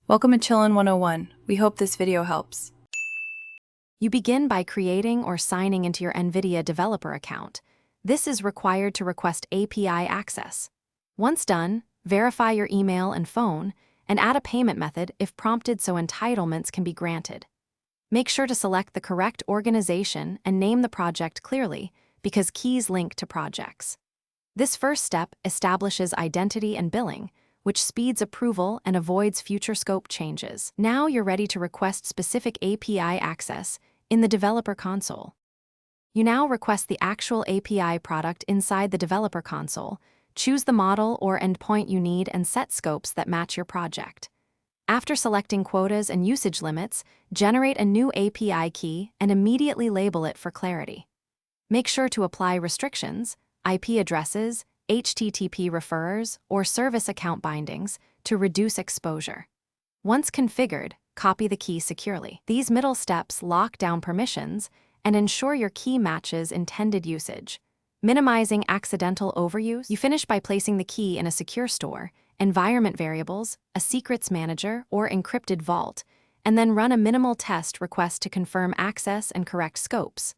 Welcome to Chillin' 101. We hope this video helps. You begin by creating or signing into your NVIDIA developer account. This is required to request API access. Once done, verify your email and phone, and add a payment method if prompted so entitlements can be granted. Make sure to select the correct organization and name the project clearly, because keys link to projects. This first step establishes identity and billing, which speeds approval and avoids future scope changes. Now you're ready to request specific API access in the developer console. You now request the actual API product inside the developer console, choose the model or endpoint you need, and set scopes that match your project. After selecting quotas and usage limits, generate a new API key and immediately label it for clarity. Make sure to apply restrictions, IP addresses, HTTP referrers, or service account bindings to reduce exposure. Once configured, copy the key securely. These middle steps lock down permissions and ensure your key matches intended usage. Minimizing accidental overuse, you finish by placing the key in a secure store, environment variables, a secrets manager, or encrypted vault, and then run a minimal test request to confirm access and correct scopes.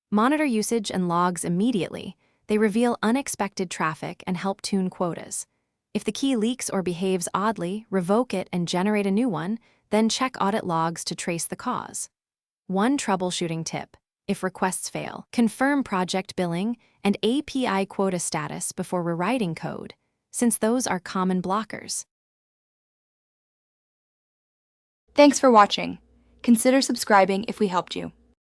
Monitor usage and logs immediately. They reveal unexpected traffic and help tune quotas. If the key leaks or behaves oddly, revoke it and generate a new one, then check audit logs to trace the cause. One troubleshooting tip: if requests fail, confirm project billing and API quota status before rewriting code, since those are common blockers. Thanks for watching. Consider subscribing if we helped you.